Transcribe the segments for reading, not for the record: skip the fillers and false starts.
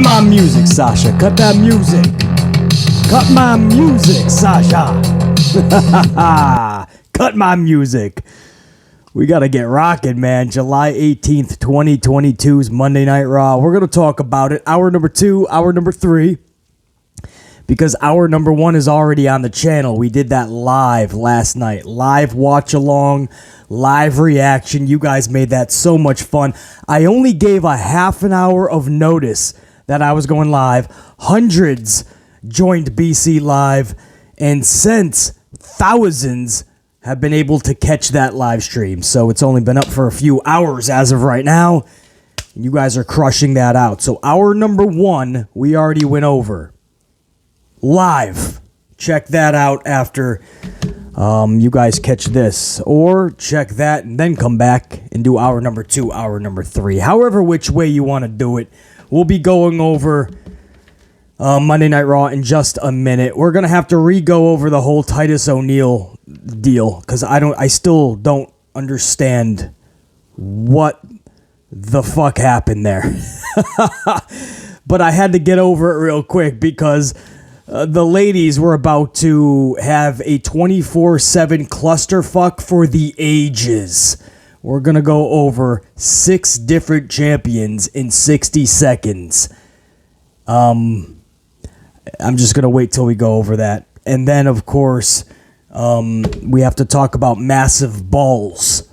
my music, Sasha. Cut that music. Cut my music, Sasha. Cut my music. We got to get rocking, man. July 18th, 2022's Monday Night Raw. We're going to talk about it. Hour number 2, hour number 3. Because hour number 1 is already on the channel. We did that live last night. Live watch along, live reaction. You guys made that so much fun. I only gave a half an hour of notice that I was going live. Hundreds joined BC Live. And since thousands have been able to catch that live stream. So it's only been up for a few hours as of right now. You guys are crushing that out. So hour number 1, we already went over. Live. Check that out after you guys catch this. Or check that and then come back and do hour number 2, hour number 3. However which way you want to do it. We'll be going over Monday Night Raw in just a minute. We're going to have to re-go over the whole Titus O'Neil deal. Because I still don't understand what the fuck happened there. But I had to get over it real quick because the ladies were about to have a 24/7 clusterfuck for the ages. We're going to go over 6 different champions in 60 seconds. I'm just going to wait till we go over that. And then, of course, we have to talk about massive balls.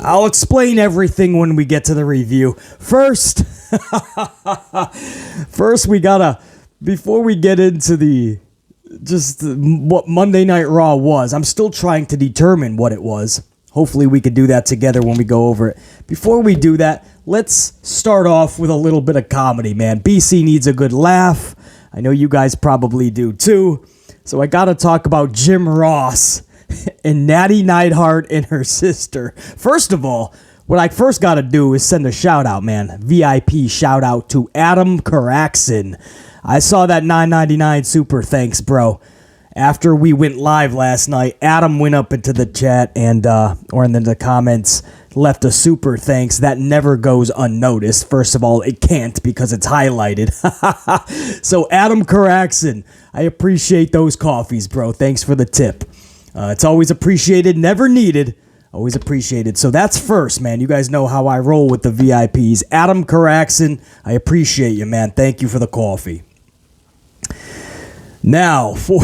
I'll explain everything when we get to the review. First, we got to... Before we get into what Monday Night Raw was, I'm still trying to determine what it was. Hopefully we could do that together when we go over it. Before we do that, let's start off with a little bit of comedy, man. BC needs a good laugh. I know you guys probably do too. So I gotta talk about Jim Ross and Nattie Neidhart and her sister. First of all, what I first gotta do is send a shout out, man. VIP shout out to Adam Caraxon. I saw that $9.99 super thanks, bro. After we went live last night, Adam went up into the chat and or in the comments, left a super thanks. That never goes unnoticed. First of all, it can't because it's highlighted. So Adam Caraxon, I appreciate those coffees, bro. Thanks for the tip. It's always appreciated, never needed. Always appreciated. So that's first, man. You guys know how I roll with the VIPs. Adam Caraxon, I appreciate you, man. Thank you for the coffee. Now, for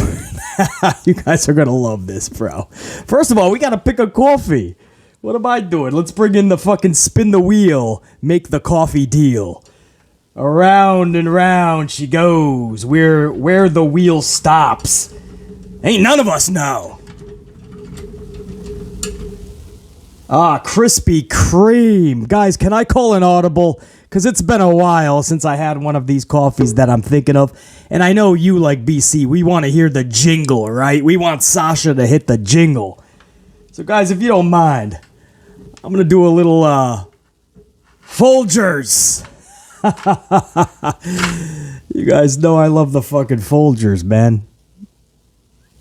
you guys are going to love this, bro. First of all, we got to pick a coffee. What am I doing? Let's bring in the fucking spin the wheel, make the coffee deal. Around and round she goes, where the wheel stops. Ain't none of us know. Krispy Kreme. Guys, can I call an audible? Because it's been a while since I had one of these coffees that I'm thinking of. And I know you, like BC, we want to hear the jingle, right? We want Sasha to hit the jingle. So, guys, if you don't mind, I'm going to do a little Folgers. You guys know I love the fucking Folgers, man.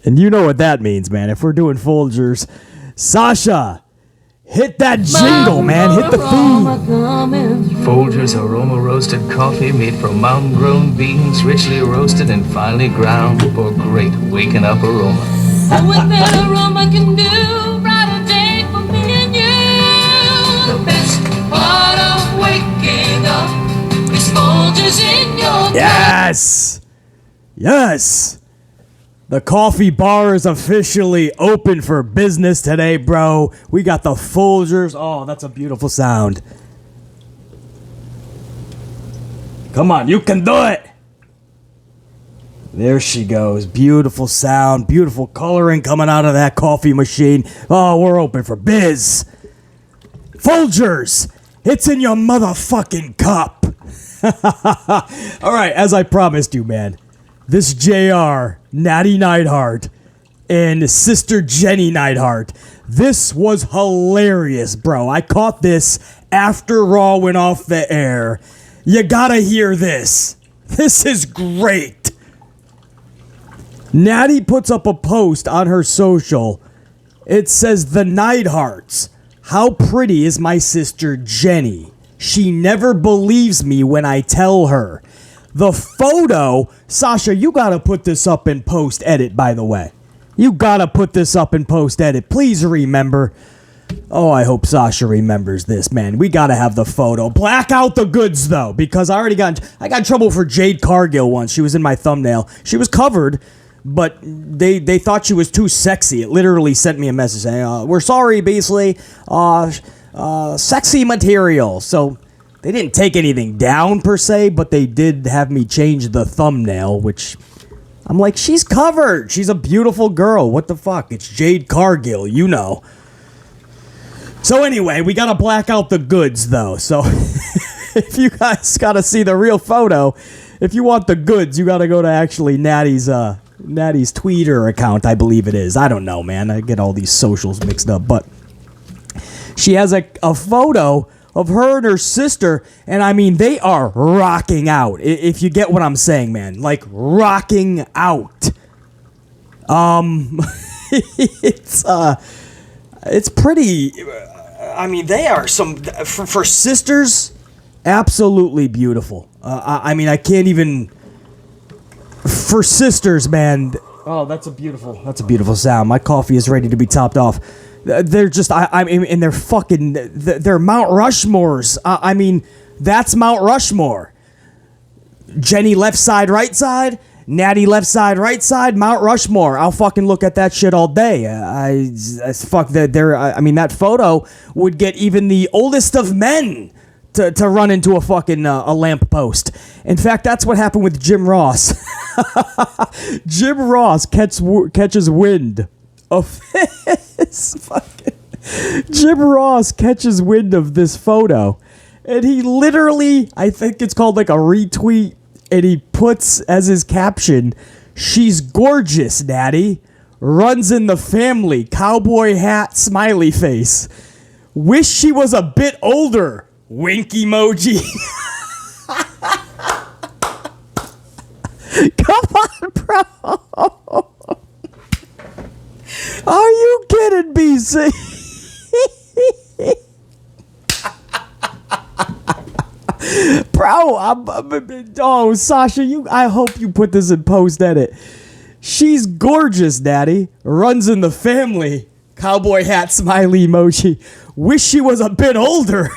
And you know what that means, man. If we're doing Folgers, Sasha... hit that jingle, man. Hit the theme. Folgers aroma roasted coffee made from mountain-grown beans, richly roasted and finely ground for great waking up aroma. And what that aroma can do, brighter day for me and you. The best part of waking up is Folgers in your cup. Yes. Yes. The coffee bar is officially open for business today, bro. We got the Folgers. Oh, that's a beautiful sound. Come on, you can do it. There she goes. Beautiful sound, beautiful coloring coming out of that coffee machine. Oh, we're open for biz. Folgers, it's in your motherfucking cup. All right, as I promised you, man. This JR, Nattie Neidhart, and Sister Jenny Neidhart. This was hilarious, bro. I caught this after Raw went off the air. You gotta hear this. This is great. Nattie puts up a post on her social. It says, "The Neidharts. How pretty is my sister Jenny? She never believes me when I tell her. The photo, Sasha, you gotta put this up in post-edit, by the way. You gotta put this up in post-edit. Please remember. Oh, I hope Sasha remembers this, man. We gotta have the photo. Black out the goods, though, because I got in trouble for Jade Cargill once. She was in my thumbnail. She was covered, but they thought she was too sexy. It literally sent me a message saying, we're sorry, basically, sexy material. So they didn't take anything down, per se, but they did have me change the thumbnail, which I'm like, she's covered. She's a beautiful girl. What the fuck? It's Jade Cargill, you know. So anyway, we gotta black out the goods, though. So if you guys gotta see the real photo, if you want the goods, you gotta go to actually Nattie's Twitter account, I believe it is. I don't know, man. I get all these socials mixed up. But she has a photo of her and her sister, and I mean, they are rocking out. If you get what I'm saying, man. Like, rocking out. It's pretty... I mean, they are for sisters, absolutely beautiful. I mean, I can't even... For sisters, man... Oh, that's a beautiful sound. My coffee is ready to be topped off. They're just... I mean, and they're fucking... They're Mount Rushmores. I mean, that's Mount Rushmore. Jenny left side, right side... Nattie left side, right side, Mount Rushmore. I'll fucking look at that shit all day. I mean, that photo would get even the oldest of men to run into a fucking a lamppost. In fact, that's what happened with Jim Ross. Jim Ross catches wind of this fucking... Jim Ross catches wind of this photo, and he literally, I think it's called like a retweet, and he puts as his caption, "She's gorgeous, Nattie. Runs in the family. Cowboy hat, smiley face. Wish she was a bit older. Wink emoji." Come on, bro. Are you kidding me, C? Bro, oh, Sasha, I hope you put this in post-edit. She's gorgeous, Nattie. Runs in the family. Cowboy hat, smiley emoji. Wish she was a bit older.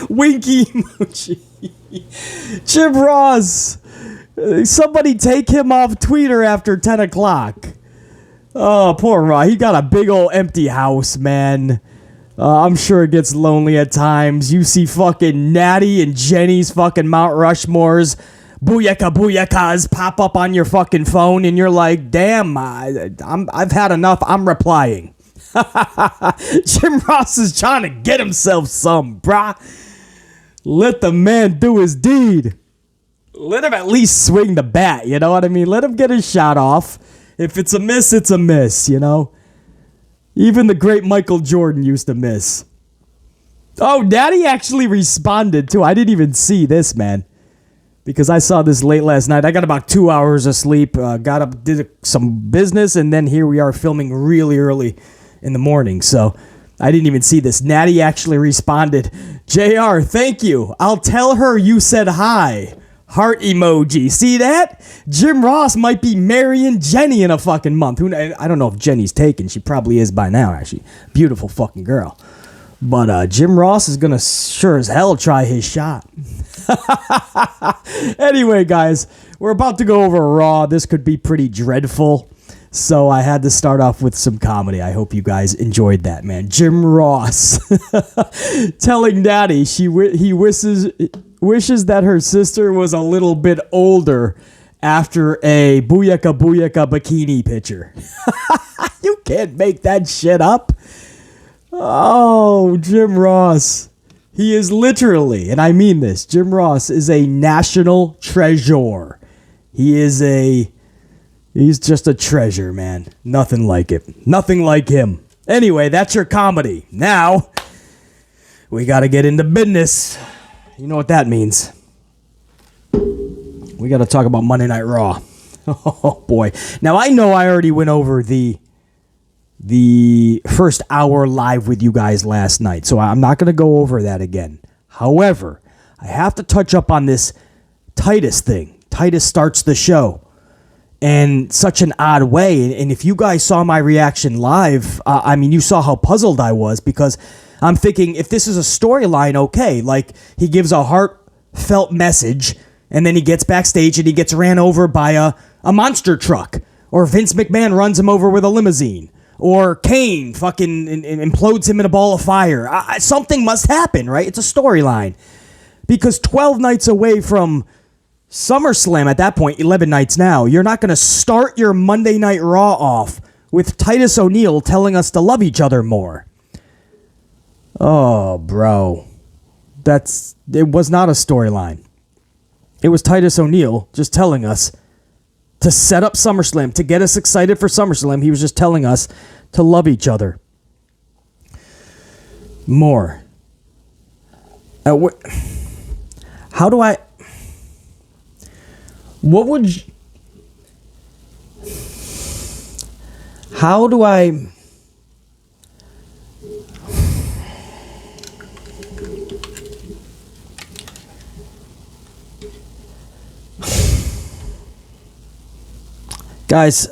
Winky emoji. Jim Ross. Somebody take him off Twitter after 10 o'clock. Oh, poor Ross. He got a big old empty house, man. I'm sure it gets lonely at times. You see fucking Nattie and Jenny's fucking Mount Rushmores, booyaka pop up on your fucking phone, and you're like, damn, I've had enough. I'm replying. Jim Ross is trying to get himself some, brah. Let the man do his deed. Let him at least swing the bat, you know what I mean? Let him get his shot off. If it's a miss, it's a miss, you know? Even the great Michael Jordan used to miss. Oh, Nattie actually responded, too. I didn't even see this, man. Because I saw this late last night. I got about 2 hours of sleep. Got up, did some business, and then here we are filming really early in the morning. So I didn't even see this. Nattie actually responded, "JR, thank you. I'll tell her you said hi. Heart emoji." See that? Jim Ross might be marrying Jenny in a fucking month. I don't know if Jenny's taken. She probably is by now, actually. Beautiful fucking girl. But Jim Ross is going to sure as hell try his shot. Anyway, guys, we're about to go over Raw. This could be pretty dreadful. So I had to start off with some comedy. I hope you guys enjoyed that, man. Jim Ross telling Nattie he wishes that her sister was a little bit older after a booyaka bikini picture. You can't make that shit up. Oh, Jim Ross. He is literally, and I mean this, Jim Ross is a national treasure. He's just a treasure, man. Nothing like it. Nothing like him. Anyway, that's your comedy. Now, we got to get into business. You know what that means. We got to talk about Monday Night Raw. Oh, boy. Now, I know I already went over the first hour live with you guys last night, so I'm not going to go over that again. However, I have to touch up on this Titus thing. Titus starts the show in such an odd way. And if you guys saw my reaction live, you saw how puzzled I was, because I'm thinking, if this is a storyline, okay, like he gives a heartfelt message and then he gets backstage and he gets ran over by a monster truck, or Vince McMahon runs him over with a limousine, or Kane fucking implodes him in a ball of fire. Something must happen, right? It's a storyline. Because 12 nights away from SummerSlam at that point, 11 nights now, you're not going to start your Monday Night Raw off with Titus O'Neil telling us to love each other more. Oh, bro. It was not a storyline. It was Titus O'Neil just telling us to set up SummerSlam, to get us excited for SummerSlam. He was just telling us to love each other more. How do I... What would... How do I... Guys,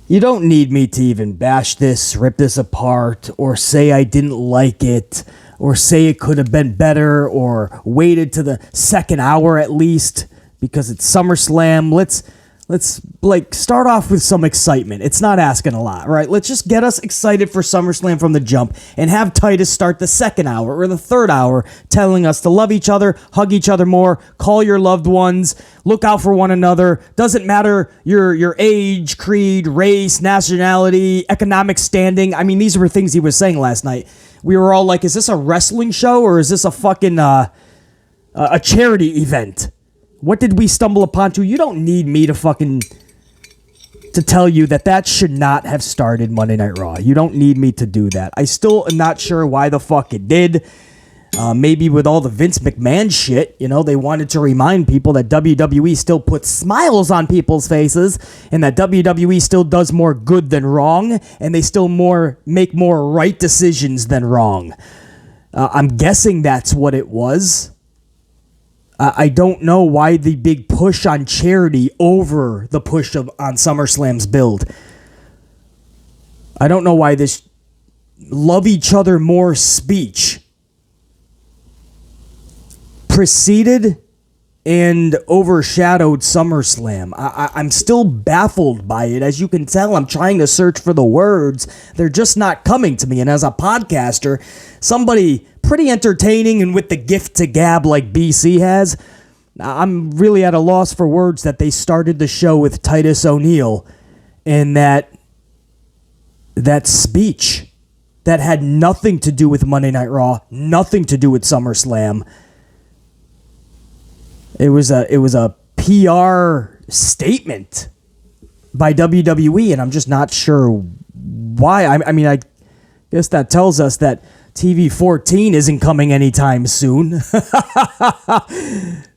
you don't need me to even bash this, rip this apart, or say I didn't like it, or say it could have been better, or waited to the second hour at least, because it's SummerSlam. Let's start off with some excitement. It's not asking a lot, right? Let's just get us excited for SummerSlam from the jump and have Titus start the second hour or the third hour telling us to love each other, hug each other more, call your loved ones, look out for one another. Doesn't matter your age, creed, race, nationality, economic standing. I mean, these were things he was saying last night. We were all like, is this a wrestling show or is this a fucking a charity event? What did we stumble upon to? You don't need me to tell you that should not have started Monday Night Raw. You don't need me to do that. I still am not sure why the fuck it did. Maybe with all the Vince McMahon shit, they wanted to remind people that WWE still puts smiles on people's faces and that WWE still does more good than wrong and they still make more right decisions than wrong. I'm guessing that's what it was. I don't know why the big push on charity over the push on SummerSlam's build. I don't know why this love each other more speech preceded and overshadowed SummerSlam. I'm still baffled by it. As you can tell, I'm trying to search for the words. They're just not coming to me. And as a podcaster, somebody pretty entertaining and with the gift to gab like BC has, I'm really at a loss for words that they started the show with Titus O'Neil and that speech that had nothing to do with Monday Night Raw, nothing to do with SummerSlam. It was a PR statement by WWE, and I'm just not sure why. I mean, I guess that tells us that TV 14 isn't coming anytime soon.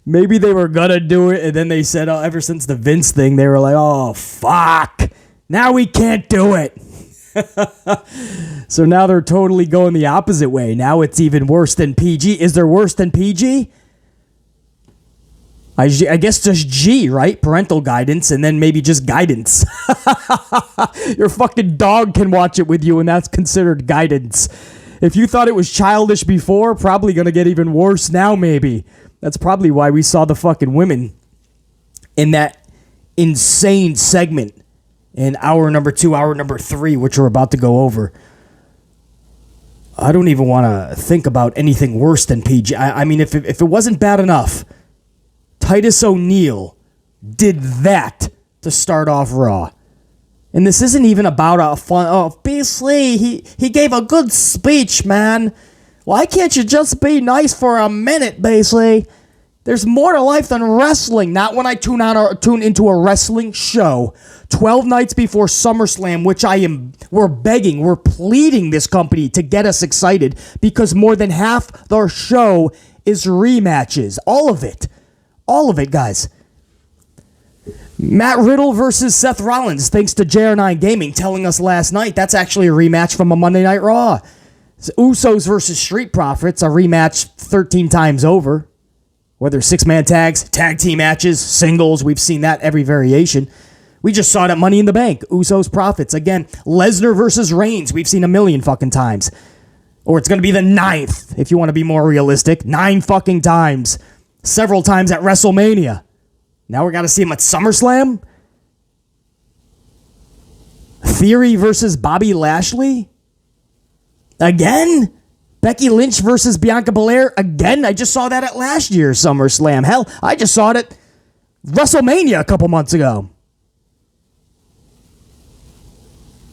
Maybe they were gonna do it, and then they said, ever since the Vince thing, they were like, oh, fuck. Now we can't do it. So now they're totally going the opposite way. Now it's even worse than PG. Is there worse than PG? I guess just G, right? Parental guidance, and then maybe just guidance. Your fucking dog can watch it with you, and that's considered guidance. If you thought it was childish before, probably going to get even worse now, maybe. That's probably why we saw the fucking women in that insane segment in hour number 2, hour number 3, which we're about to go over. I don't even want to think about anything worse than PG. I mean, if it wasn't bad enough, Titus O'Neil did that to start off Raw. And this isn't even about a fun... Oh, Beasley, he gave a good speech, man. Why can't you just be nice for a minute, Beasley? There's more to life than wrestling. Not when I tune into a wrestling show 12 nights before SummerSlam, which we're pleading this company to get us excited because more than half their show is rematches. All of it. All of it, guys. Matt Riddle versus Seth Rollins, thanks to JR9 Gaming telling us last night that's actually a rematch from a Monday Night Raw. Usos versus Street Profits, a rematch 13 times over. Whether 6-man tags, tag team matches, singles, we've seen that every variation. We just saw it at Money in the Bank. Usos Profits. Again, Lesnar versus Reigns. We've seen a million fucking times. Or it's going to be the 9th, if you want to be more realistic. 9 fucking times. Several times at WrestleMania. Now we got to see him at SummerSlam? Theory versus Bobby Lashley? Again? Becky Lynch versus Bianca Belair? Again? I just saw that at last year's SummerSlam. Hell, I just saw it at WrestleMania a couple months ago.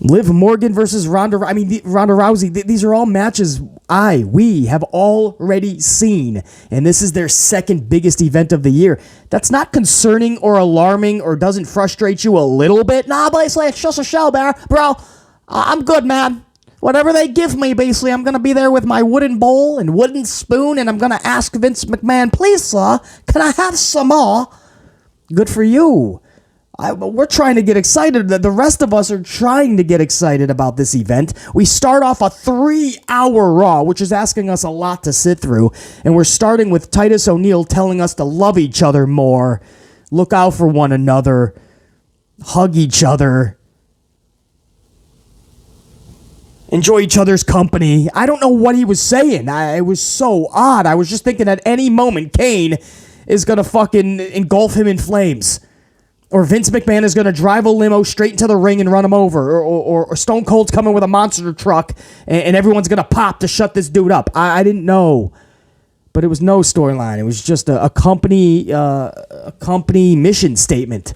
Liv Morgan versus Ronda Rousey. These are all matches we have already seen. And this is their second biggest event of the year. That's not concerning or alarming or doesn't frustrate you a little bit. Nah, basically, it's just a show, bro. I'm good, man. Whatever they give me, basically, I'm going to be there with my wooden bowl and wooden spoon, and I'm going to ask Vince McMahon, please, sir, can I have some more? Good for you. We're trying to get excited. The rest of us are trying to get excited about this event. We start off a 3-hour Raw, which is asking us a lot to sit through. And we're starting with Titus O'Neil telling us to love each other more, look out for one another, hug each other, enjoy each other's company. I don't know what he was saying. It was so odd. I was just thinking at any moment Kane is going to fucking engulf him in flames. Or Vince McMahon is going to drive a limo straight into the ring and run him over. Or Stone Cold's coming with a monster truck and everyone's going to pop to shut this dude up. I didn't know. But it was no storyline. It was just a company mission statement.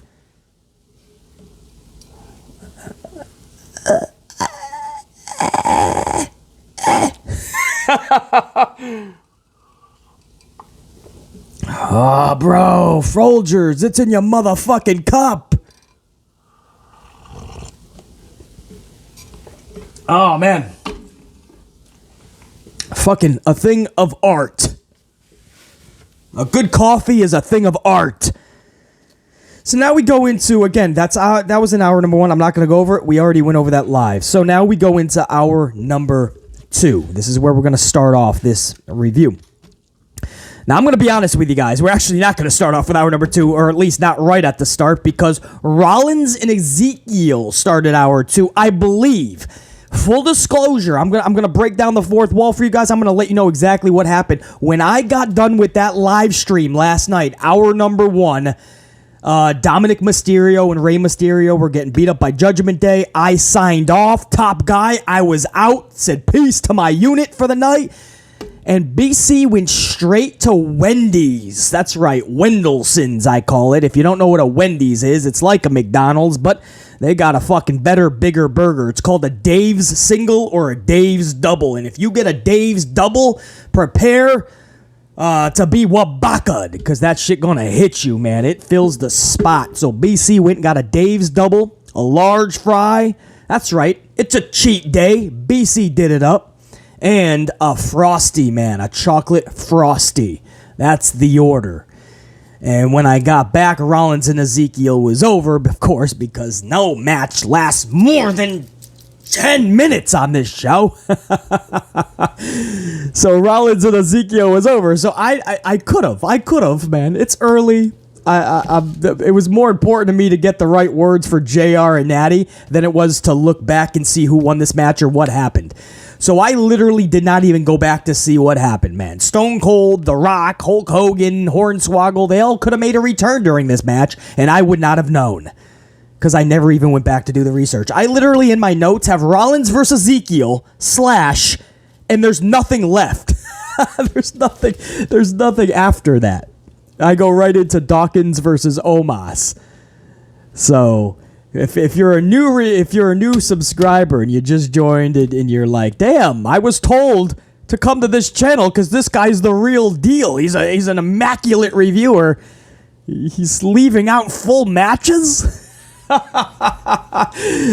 Oh, bro, Folgers, it's in your motherfucking cup. Oh, man. Fucking a thing of art. A good coffee is a thing of art. So now we go into, again, that was in hour number 1. I'm not going to go over it. We already went over that live. So now we go into hour number 2. This is where we're going to start off this review. Now, I'm going to be honest with you guys. We're actually not going to start off with hour number 2, or at least not right at the start, because Rollins and Ezekiel started hour 2, I believe. Full disclosure, I'm gonna break down the fourth wall for you guys. I'm going to let you know exactly what happened. When I got done with that live stream last night, hour number 1, Dominic Mysterio and Rey Mysterio were getting beat up by Judgment Day. I signed off. Top guy. I was out. Said peace to my unit for the night. And BC went straight to Wendy's. That's right, Wendelson's, I call it. If you don't know what a Wendy's is, it's like a McDonald's, but they got a fucking better, bigger burger. It's called a Dave's Single or a Dave's Double. And if you get a Dave's Double, prepare to be wabaka'd, because that shit gonna hit you, man. It fills the spot. So BC went and got a Dave's Double, a large fry. That's right, it's a cheat day. BC did it up. And a Frosty, man, a chocolate Frosty. That's the order. And when I got back, Rollins and Ezekiel was over, of course, because no match lasts more than 10 minutes on this show. So Rollins and Ezekiel was over. So I could have, man. It's early. It was more important to me to get the right words for JR and Nattie than it was to look back and see who won this match or what happened. So I literally did not even go back to see what happened, man. Stone Cold, The Rock, Hulk Hogan, Hornswoggle, they all could have made a return during this match, and I would not have known. Because I never even went back to do the research. I literally, in my notes, have Rollins versus Ezekiel, / and there's nothing left. There's nothing after that. I go right into Dawkins versus Omas. So if you're a new subscriber and you just joined it and you're like, damn, I was told to come to this channel because this guy's the real deal. He's an immaculate reviewer. He's leaving out full matches.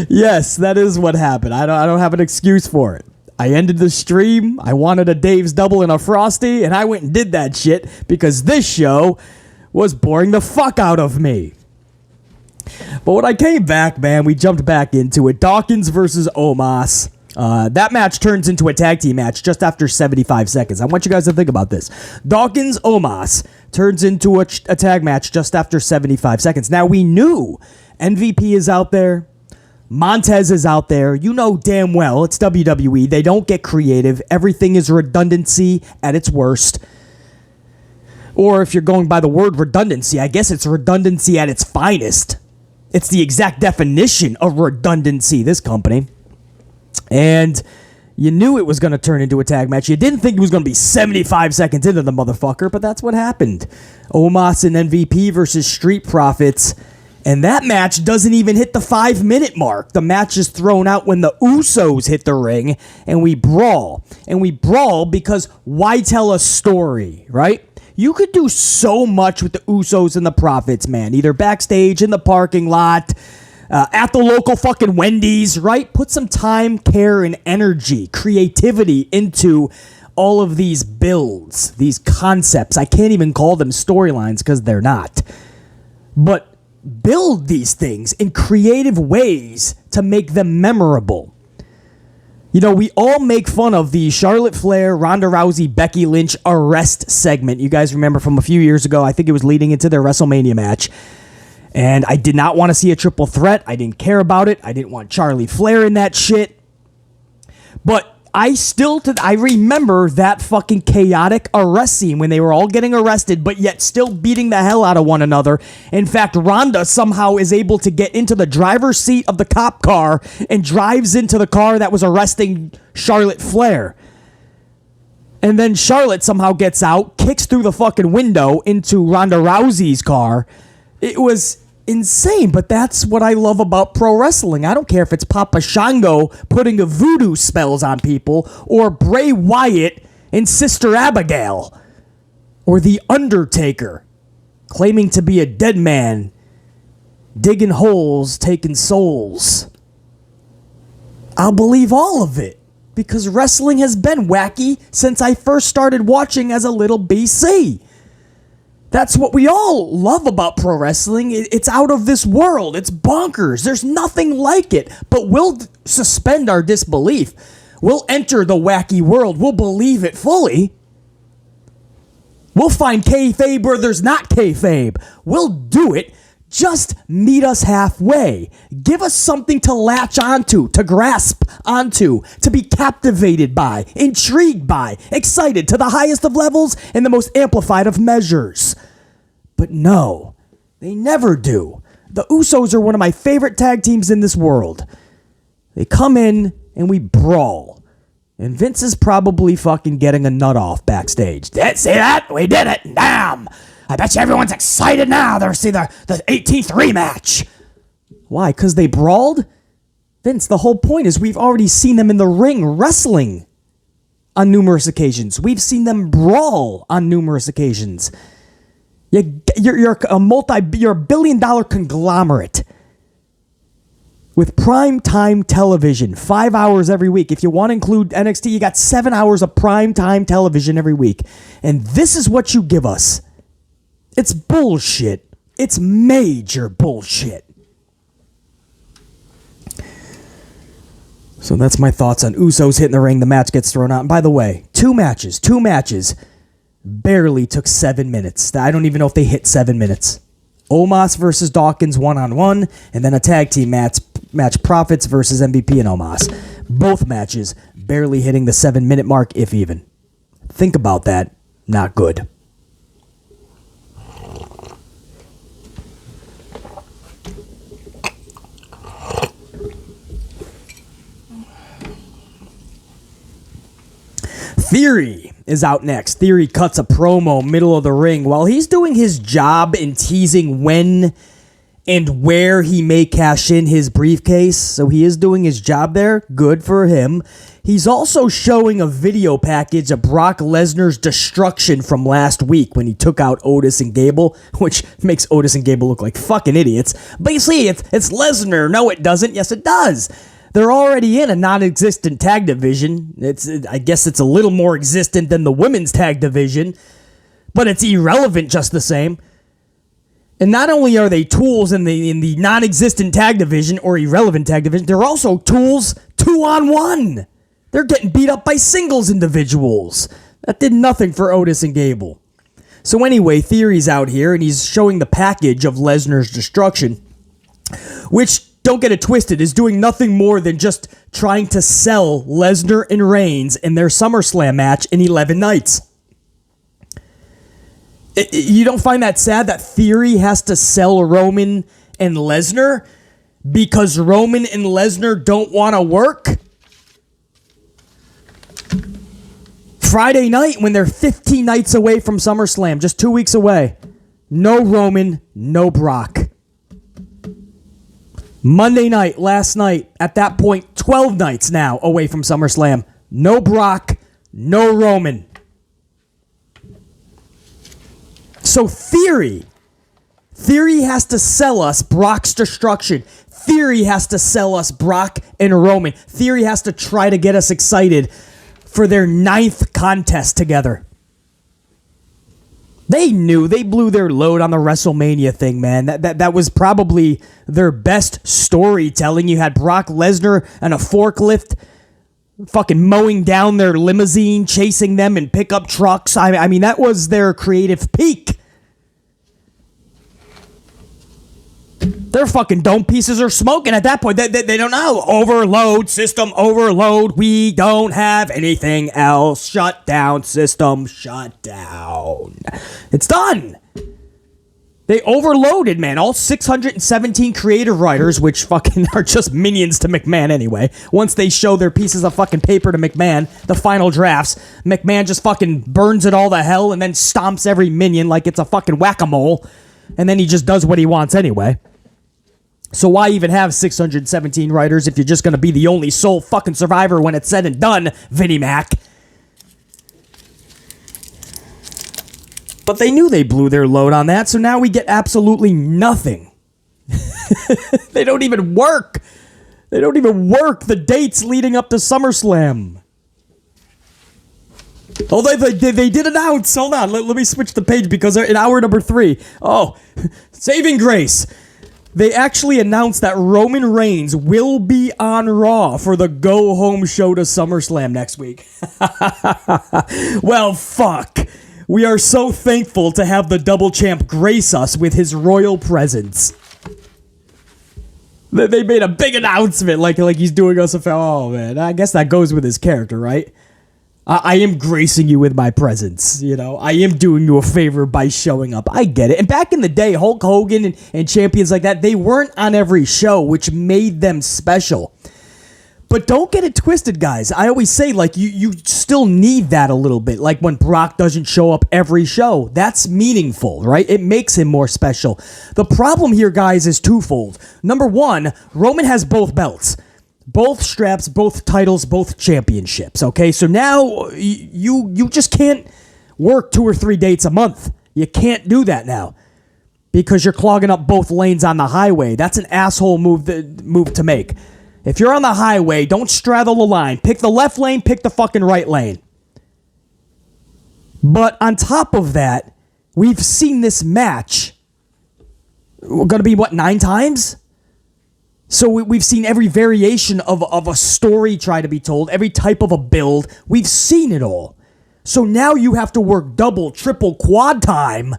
Yes, that is what happened. I don't have an excuse for it. I ended the stream. I wanted a Dave's Double and a Frosty, and I went and did that shit because this show was boring the fuck out of me. But when I came back, man, we jumped back into it. Dawkins versus Omas. That match turns into a tag team match just after 75 seconds. I want you guys to think about this. Dawkins Omas turns into a tag match just after 75 seconds. Now, we knew MVP is out there. Montez is out there. You know damn well it's WWE. They don't get creative. Everything is redundancy at its worst. Or if you're going by the word redundancy, I guess it's redundancy at its finest. It's the exact definition of redundancy, this company. And you knew it was going to turn into a tag match. You didn't think it was going to be 75 seconds into the motherfucker, but that's what happened. Omas and MVP versus Street Profits. And that match doesn't even hit the 5-minute mark. The match is thrown out when the Usos hit the ring and we brawl. And we brawl because why tell a story, right? You could do so much with the Usos and the Profits, man. Either backstage, in the parking lot, at the local fucking Wendy's, right? Put some time, care, and energy, creativity into all of these builds, these concepts. I can't even call them storylines because they're not. But build these things in creative ways to make them memorable. You know, we all make fun of the Charlotte Flair, Ronda Rousey, Becky Lynch arrest segment. You guys remember from a few years ago, I think it was leading into their WrestleMania match. And I did not want to see a triple threat. I didn't care about it. I didn't want Charlie Flair in that shit. But I remember that fucking chaotic arrest scene when they were all getting arrested, but yet still beating the hell out of one another. In fact, Ronda somehow is able to get into the driver's seat of the cop car and drives into the car that was arresting Charlotte Flair. And then Charlotte somehow gets out, kicks through the fucking window into Ronda Rousey's car. It was insane, but that's what I love about pro wrestling. I don't care if it's Papa Shango putting a voodoo spells on people, or Bray Wyatt and Sister Abigail, or The Undertaker claiming to be a dead man, digging holes, taking souls. I'll believe all of it, because wrestling has been wacky since I first started watching as a little BC. That's what we all love about pro wrestling. It's out of this world. It's bonkers. There's nothing like it. But we'll suspend our disbelief. We'll enter the wacky world. We'll believe it fully. We'll find kayfabe where there's not kayfabe. We'll do it. Just meet us halfway. Give us something to latch onto, to grasp onto, to be captivated by, intrigued by, excited to the highest of levels and the most amplified of measures. But no, they never do. The Usos are one of my favorite tag teams in this world. They come in and we brawl. And Vince is probably fucking getting a nut off backstage. See that? We did it. Damn. I bet you everyone's excited now. They'll see the 18th rematch. Why? Because they brawled? Vince, the whole point is we've already seen them in the ring wrestling on numerous occasions. We've seen them brawl on numerous occasions. You're a billion-dollar conglomerate with prime time television, 5 hours every week. If you want to include NXT, you got 7 hours of prime time television every week. And this is what you give us. It's bullshit. It's major bullshit. So that's my thoughts on Usos hitting the ring. The match gets thrown out. And by the way, two matches barely took 7 minutes. I don't even know if they hit 7 minutes. Omas versus Dawkins 1-on-1, and then a tag team match Profits versus MVP and Omas. Both matches barely hitting the 7-minute mark, if even. Think about that. Not good. Theory is out next. Theory cuts a promo middle of the ring while he's doing his job in teasing when and where he may cash in his briefcase. So he is doing his job there. Good for him. He's also showing a video package of Brock Lesnar's destruction from last week when he took out Otis and Gable, which makes Otis and Gable look like fucking idiots. But you see, it's Lesnar. No, it doesn't. Yes, it does. They're already in a non-existent tag division. I guess it's a little more existent than the women's tag division, but it's irrelevant just the same. And not only are they tools in the non-existent tag division or irrelevant tag division, they're also tools 2-on-1. They're getting beat up by singles individuals. That did nothing for Otis and Gable. So anyway, Theory's out here, and he's showing the package of Lesnar's destruction, which, don't get it twisted, is doing nothing more than just trying to sell Lesnar and Reigns in their SummerSlam match in 11 nights. You don't find that sad that Theory has to sell Roman and Lesnar because Roman and Lesnar don't want to work? Friday night, when they're 15 nights away from SummerSlam, just 2 weeks away, no Roman, no Brock. Monday night, last night, at that point, 12 nights now away from SummerSlam, no Brock, no Roman. So Theory has to sell us Brock's destruction. Theory has to sell us Brock and Roman. Theory has to try to get us excited for their 9th contest together. They knew. They blew their load on the WrestleMania thing, man. That was probably their best storytelling. You had Brock Lesnar and a forklift fucking mowing down their limousine, chasing them in pickup trucks. I mean, that was their creative peak. Their fucking dome pieces are smoking at that point. They don't know. Overload, system overload. We don't have anything else. Shut down, system shut down. It's done. They overloaded, man. All 617 creative writers, which fucking are just minions to McMahon anyway. Once they show their pieces of fucking paper to McMahon, the final drafts, McMahon just fucking burns it all to hell and then stomps every minion like it's a fucking whack-a-mole. And then he just does what he wants anyway. So why even have 617 writers if you're just going to be the only sole fucking survivor when it's said and done, Vinnie Mac? But they knew they blew their load on that, so now we get absolutely nothing. They don't even work. They don't even work the dates leading up to SummerSlam. Oh, they did announce. Hold on, let me switch the page because in hour number 3. Oh, saving grace. They actually announced that Roman Reigns will be on Raw for the go-home show to SummerSlam next week. Well, fuck. We are so thankful to have the double champ grace us with his royal presence. They made a big announcement like he's doing us a favor. Oh, man, I guess that goes with his character, right? I am gracing you with my presence, you know. I am doing you a favor by showing up. I get it. And back in the day, Hulk Hogan and champions like that, they weren't on every show, which made them special. But don't get it twisted, guys. I always say, like, you still need that a little bit. Like when Brock doesn't show up every show. That's meaningful, right? It makes him more special. The problem here, guys, is twofold. Number one, Roman has both belts. Both straps, both titles, both championships, okay? So now you just can't work 2 or 3 dates a month. You can't do that now because you're clogging up both lanes on the highway. That's an asshole move to make. If you're on the highway, don't straddle the line. Pick the left lane, pick the fucking right lane. But on top of that, we've seen this match. We're going to be, 9 times? So we've seen every variation of a story try to be told, every type of a build. We've seen it all. So now you have to work double, triple, quad time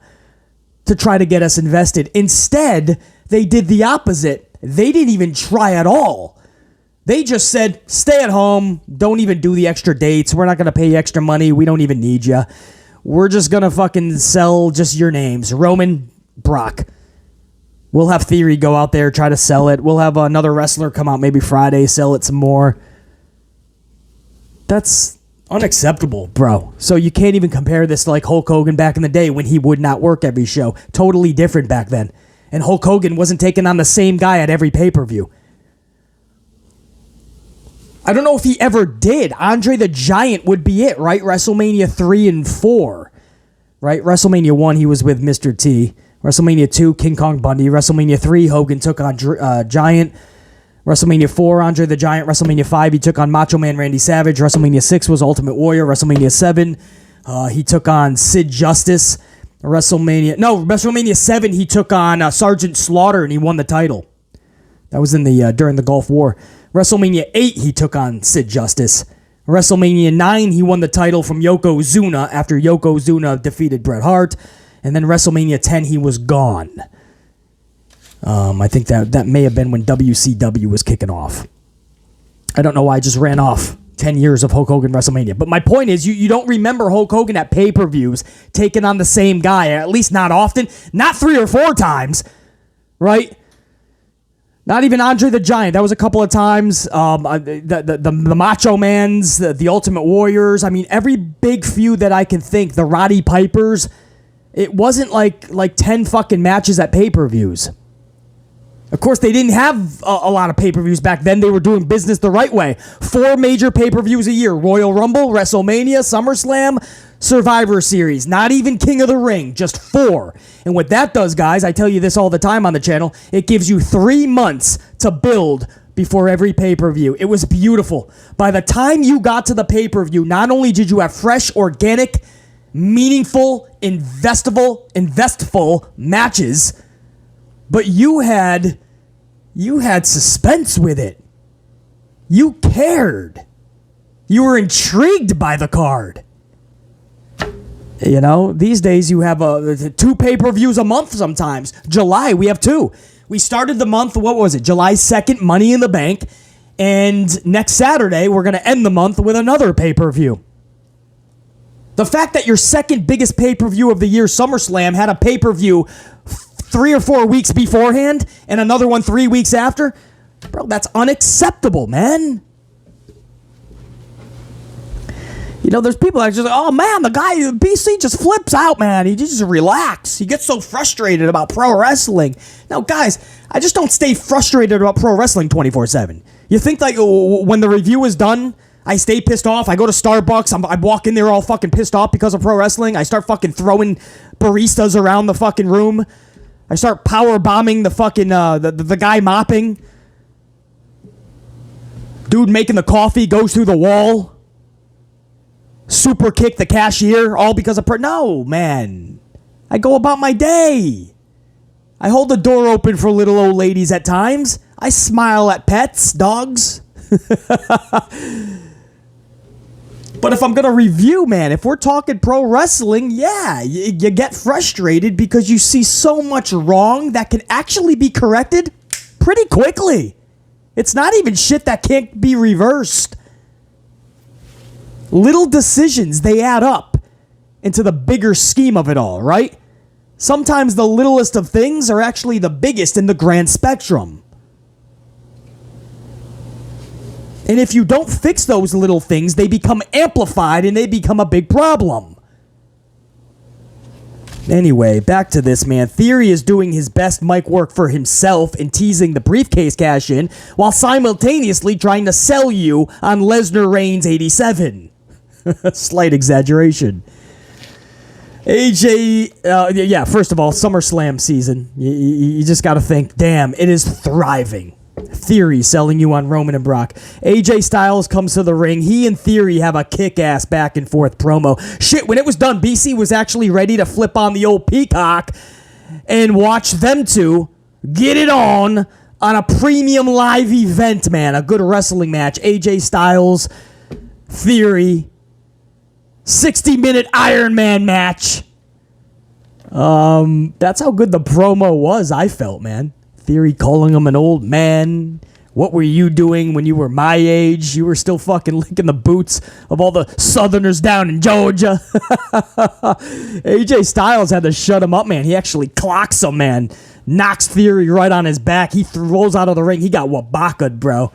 to try to get us invested. Instead, they did the opposite. They didn't even try at all. They just said, stay at home. Don't even do the extra dates. We're not going to pay you extra money. We don't even need you. We're just going to fucking sell just your names. Roman, Brock. We'll have Theory go out there, try to sell it. We'll have another wrestler come out maybe Friday, sell it some more. That's unacceptable, bro. So you can't even compare this to like Hulk Hogan back in the day when he would not work every show. Totally different back then. And Hulk Hogan wasn't taking on the same guy at every pay-per-view. I don't know if he ever did. Andre the Giant would be it, right? WrestleMania 3 and 4. Right? WrestleMania 1, he was with Mr. T. WrestleMania 2, King Kong Bundy. WrestleMania 3, Hogan took on Giant. WrestleMania 4, Andre the Giant. WrestleMania 5, he took on Macho Man Randy Savage. WrestleMania 6 was Ultimate Warrior. WrestleMania 7, he took on Sid Justice. WrestleMania 7, he took on Sergeant Slaughter and he won the title. That was in the during the Gulf War. WrestleMania 8, he took on Sid Justice. WrestleMania 9, he won the title from Yokozuna after Yokozuna defeated Bret Hart. And then WrestleMania 10, he was gone. I think that may have been when WCW was kicking off. I don't know why I just ran off 10 years of Hulk Hogan WrestleMania. But my point is, you don't remember Hulk Hogan at pay-per-views taking on the same guy, at least not often, not 3 or 4 times, right? Not even Andre the Giant. That was a couple of times. The Macho Mans, the Ultimate Warriors. I mean, every big feud that I can think, the Roddy Pipers, it wasn't like 10 fucking matches at pay-per-views. Of course, they didn't have a lot of pay-per-views back then. They were doing business the right way. 4 major pay-per-views a year. Royal Rumble, WrestleMania, SummerSlam, Survivor Series. Not even King of the Ring, just 4. And what that does, guys, I tell you this all the time on the channel, it gives you 3 months to build before every pay-per-view. It was beautiful. By the time you got to the pay-per-view, not only did you have fresh, organic, meaningful, investful matches, but you had suspense with it. You cared. You were intrigued by the card. You know, these days you have 2 pay-per-views a month sometimes. July, we have 2. We started the month, what was it? July 2nd, Money in the Bank. And next Saturday, we're going to end the month with another pay-per-view. The fact that your second biggest pay-per-view of the year, SummerSlam, had a pay-per-view 3 or 4 weeks beforehand and another one 3 weeks after, bro, that's unacceptable, man. You know, there's people that are just like, oh, man, the guy, BC just flips out, man. He just relax. He gets so frustrated about pro wrestling. Now, guys, I just don't stay frustrated about pro wrestling 24/7. You think, like, when the review is done, I stay pissed off. I go to Starbucks. I walk in there all fucking pissed off because of pro wrestling. I start fucking throwing baristas around the fucking room. I start power bombing the fucking, the guy mopping. Dude making the coffee goes through the wall. Super kick the cashier, all because of no, man. I go about my day. I hold the door open for little old ladies at times. I smile at pets, dogs. But if I'm going to review, man, if we're talking pro wrestling, yeah, you get frustrated because you see so much wrong that can actually be corrected pretty quickly. It's not even shit that can't be reversed. Little decisions, they add up into the bigger scheme of it all, right? Sometimes the littlest of things are actually the biggest in the grand spectrum. And if you don't fix those little things, they become amplified and they become a big problem. Anyway, back to this, man. Theory is doing his best mic work for himself and teasing the briefcase cash in while simultaneously trying to sell you on Lesnar Reigns 87. Slight exaggeration. AJ, first of all, SummerSlam season. You just got to think, damn, it is thriving. Theory selling you on Roman and Brock. AJ Styles comes to the ring. He and Theory have a kick-ass back and forth promo. Shit, when it was done, BC was actually ready to flip on the old peacock and watch them two get it on a premium live event, man. A good wrestling match. AJ Styles, Theory, 60-minute Iron Man match. That's how good the promo was, I felt, man. Theory calling him an old man. What were you doing when you were my age? You were still fucking licking the boots of all the Southerners down in Georgia. AJ Styles had to shut him up, man. He actually clocks him, man. Knocks Theory right on his back. He rolls out of the ring. He got wabaka'd, bro.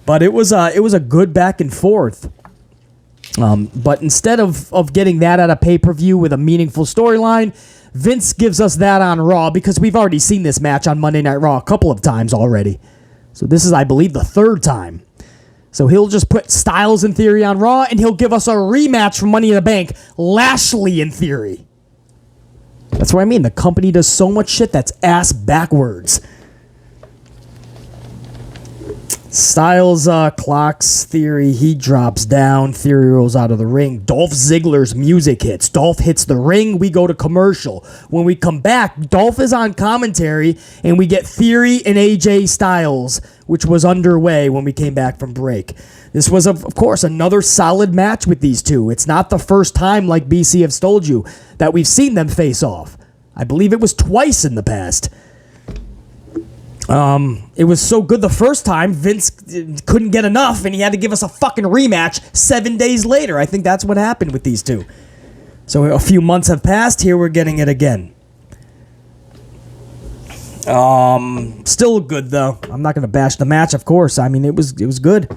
But it was a good back and forth. But instead of getting that at a pay-per-view with a meaningful storyline, Vince gives us that on Raw because we've already seen this match on Monday Night Raw a couple of times already. So this is, I believe, the 3rd time. So he'll just put Styles in Theory on Raw, and he'll give us a rematch from Money in the Bank, Lashley in Theory. That's what I mean. The company does so much shit that's ass backwards. Styles clocks Theory. He drops down. Theory rolls out of the ring. Dolph Ziggler's music hits. Dolph hits the ring. We go to commercial. When we come back, Dolph is on commentary, and we get Theory and AJ Styles, which was underway when we came back from break. This was, of course, another solid match with these two. It's not the first time, like BC have told you, that we've seen them face off. I believe it was twice in the past. It was so good the first time, Vince couldn't get enough, and he had to give us a fucking rematch 7 days later. I think that's what happened with these two. So a few months have passed. Here we're getting it again. Still good, though. I'm not going to bash the match, of course. I mean, it was good.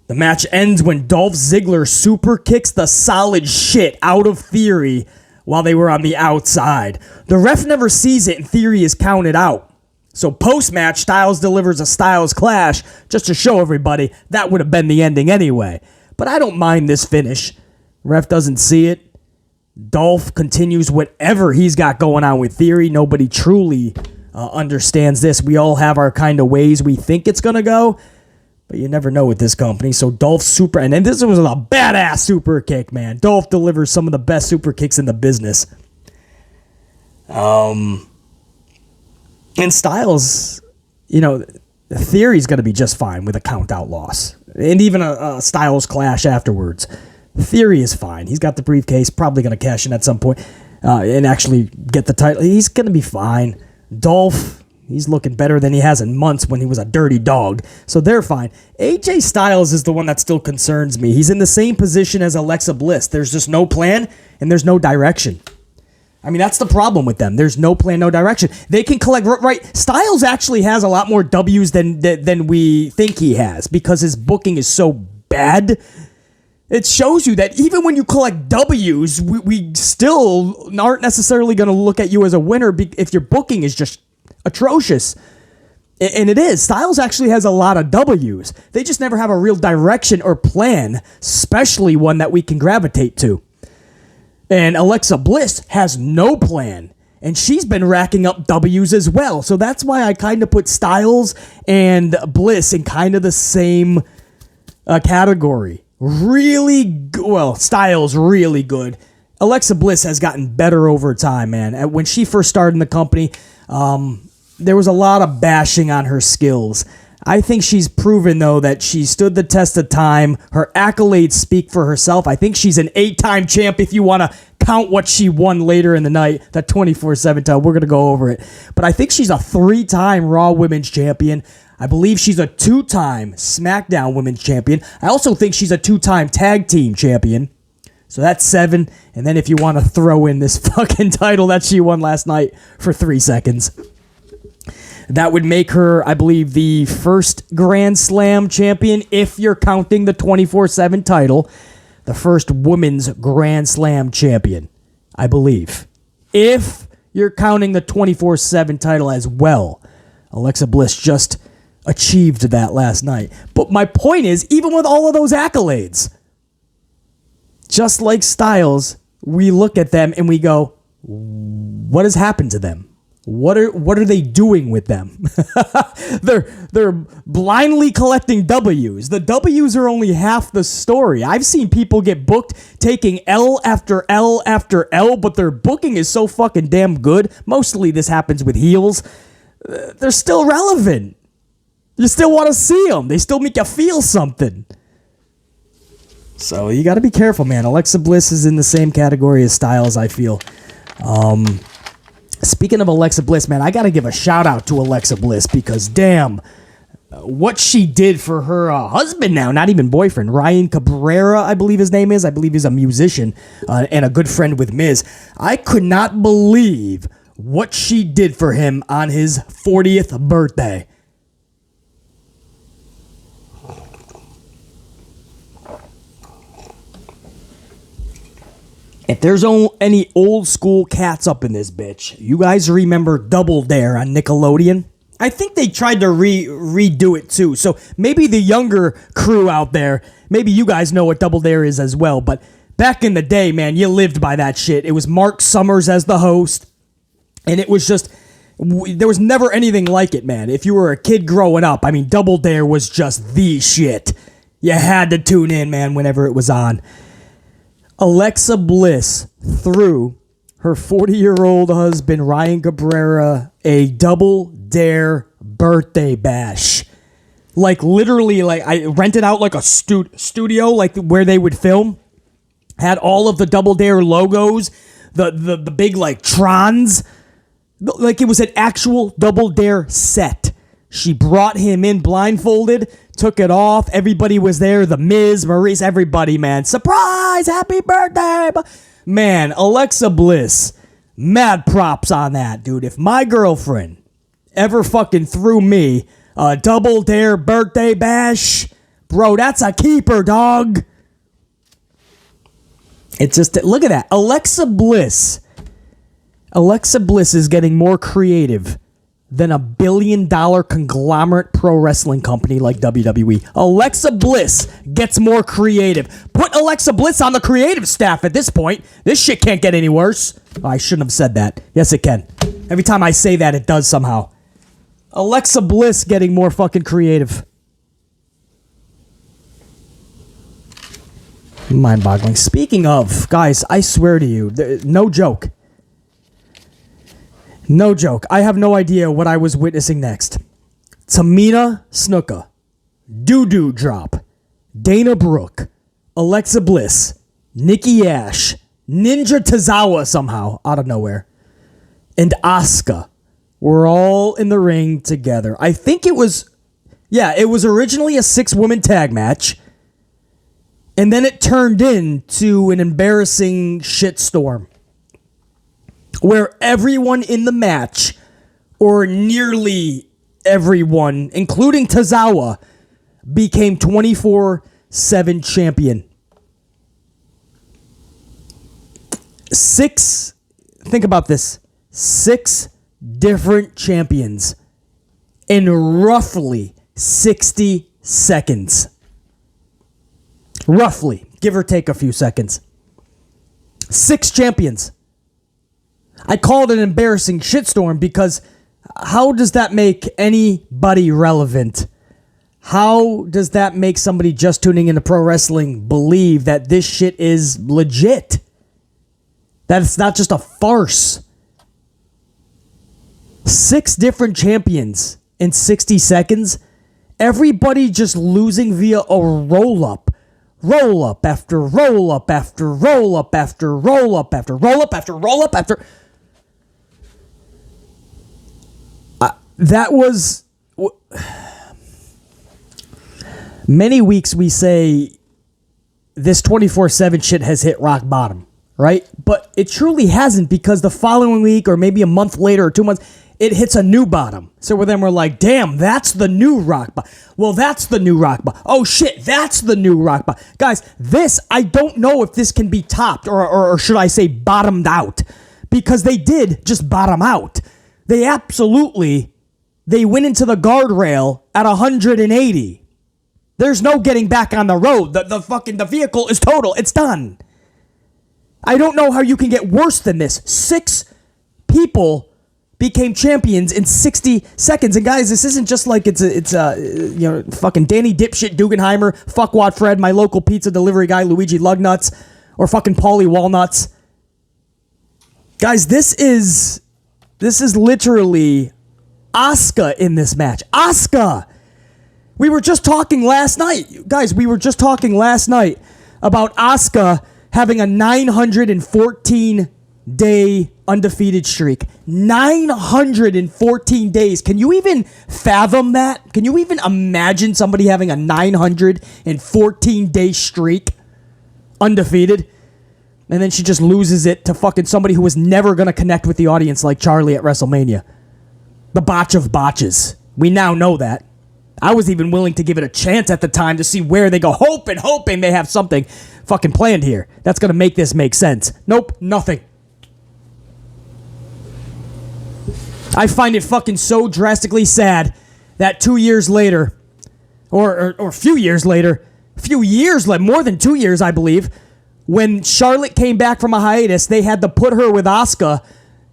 The match ends when Dolph Ziggler super kicks the solid shit out of Theory while they were on the outside. The ref never sees it, and Theory is counted out. So post-match, Styles delivers a Styles Clash just to show everybody that would have been the ending anyway. But I don't mind this finish. Ref doesn't see it. Dolph continues whatever he's got going on with Theory. Nobody truly understands this. We all have our kind of ways we think it's going to go, but you never know with this company. So Dolph super, and then this was a badass super kick, man. Dolph delivers some of the best super kicks in the business. And Styles, Theory's going to be just fine with a count-out loss. And even a Styles Clash afterwards. Theory is fine. He's got the briefcase, probably going to cash in at some point and actually get the title. He's going to be fine. Dolph, he's looking better than he has in months when he was a dirty dog. So they're fine. AJ Styles is the one that still concerns me. He's in the same position as Alexa Bliss. There's just no plan and there's no direction. I mean, that's the problem with them. There's no plan, no direction. They can collect, right? Styles actually has a lot more W's than we think he has because his booking is so bad. It shows you that even when you collect W's, we still aren't necessarily going to look at you as a winner if your booking is just atrocious. And it is. Styles actually has a lot of W's. They just never have a real direction or plan, especially one that we can gravitate to. And Alexa Bliss has no plan, and she's been racking up W's as well. So that's why I kind of put Styles and Bliss in kind of the same category. Styles really good. Alexa Bliss has gotten better over time, man. When she first started in the company, there was a lot of bashing on her skills. I think she's proven, though, that she stood the test of time. Her accolades speak for herself. I think she's an 8-time champ if you want to count what she won later in the night, that 24/7 title. We're going to go over it. But I think she's a 3-time Raw Women's Champion. I believe she's a 2-time SmackDown Women's Champion. I also think she's a 2-time Tag Team Champion. So that's 7. And then if you want to throw in this fucking title that she won last night for 3 seconds. That would make her, I believe, the first Grand Slam champion, if you're counting the 24/7 title. The first women's Grand Slam champion, I believe. If you're counting the 24/7 title as well. Alexa Bliss just achieved that last night. But my point is, even with all of those accolades, just like Styles, we look at them and we go, what has happened to them? What are they doing with them? They're blindly collecting W's. The W's are only half the story. I've seen people get booked taking L after L after L, but their booking is so fucking damn good. Mostly this happens with heels. They're still relevant. You still want to see them. They still make you feel something. So you got to be careful, man. Alexa Bliss is in the same category as Styles, I feel. Speaking of Alexa Bliss, man, I got to give a shout out to Alexa Bliss because, damn, what she did for her husband now, not even boyfriend, Ryan Cabrera, I believe his name is. I believe he's a musician and a good friend with Miz. I could not believe what she did for him on his 40th birthday. If there's any old school cats up in this bitch, you guys remember Double Dare on Nickelodeon? I think they tried to redo it too. So maybe the younger crew out there, maybe you guys know what Double Dare is as well. But back in the day, man, you lived by that shit. It was Mark Summers as the host. And it was just, There was never anything like it, man. If you were a kid growing up, I mean, Double Dare was just the shit. You had to tune in, man, whenever it was on. Alexa Bliss threw her 40-year-old husband, Ryan Cabrera, a Double Dare birthday bash. Like, literally, like, I rented out, like, a studio, like, where they would film. Had all of the Double Dare logos, the big, like, Trons. Like, it was an actual Double Dare set. She brought him in blindfolded, took it off. Everybody was there. The Miz, Maurice, everybody, man. Surprise! Happy birthday! Man, Alexa Bliss, mad props on that, dude. If my girlfriend ever fucking threw me a Double Dare birthday bash, bro, that's a keeper, dog. It's just, look at that. Alexa Bliss is getting more creative than a $1 billion conglomerate pro wrestling company like WWE. Alexa Bliss gets more creative. Put Alexa Bliss on the creative staff at this point. This shit can't get any worse. Oh, I shouldn't have said that. Yes, it can. Every time I say that, it does somehow. Alexa Bliss getting more fucking creative. Mind-boggling. Speaking of, guys, I swear to you, no joke. No joke. I have no idea what I was witnessing next. Tamina Snuka, Doo-Doo Drop, Dana Brooke, Alexa Bliss, Nikki Ash, Ninja Tozawa somehow, out of nowhere, and Asuka were all in the ring together. I think it was originally a 6-woman tag match, and then it turned into an embarrassing shitstorm where everyone in the match, or nearly everyone, including Tozawa, became 24/7 champion. Think about this, 6 different champions in roughly 60 seconds. Roughly, give or take a few seconds. 6 champions. I call it an embarrassing shitstorm because how does that make anybody relevant? How does that make somebody just tuning into pro wrestling believe that this shit is legit? That it's not just a farce. 6 different champions in 60 seconds. Everybody just losing via a roll-up. Roll-up after roll-up after roll-up after roll-up after roll-up after roll-up after... That was... Many weeks we say this 24/7 shit has hit rock bottom, right? But it truly hasn't, because the following week or maybe a month later or 2 months, it hits a new bottom. So then we're like, damn, that's the new rock bottom. Well, that's the new rock bottom. Oh shit, that's the new rock bottom. Guys, this, I don't know if this can be topped or should I say bottomed out, because they did just bottom out. They went into the guardrail at 180. There's no getting back on the road. The vehicle is total. It's done. I don't know how you can get worse than this. 6 people became champions in 60 seconds. And guys, this isn't just like it's fucking Danny Dipshit Dugenheimer, Fuckwad Fred, my local pizza delivery guy, Luigi Lugnuts, or fucking Paulie Walnuts. Guys, this is literally Asuka in this match. Asuka! We were just talking last night. Guys, about Asuka having a 914-day undefeated streak. 914 days. Can you even fathom that? Can you even imagine somebody having a 914-day streak undefeated? And then she just loses it to fucking somebody who was never going to connect with the audience like Charlie at WrestleMania. The botch of botches. We now know that. I was even willing to give it a chance at the time to see where they go, hoping they have something fucking planned here that's going to make this make sense. Nope, nothing. I find it fucking so drastically sad that 2 years later, or a few years later, more than 2 years, I believe, when Charlotte came back from a hiatus, they had to put her with Asuka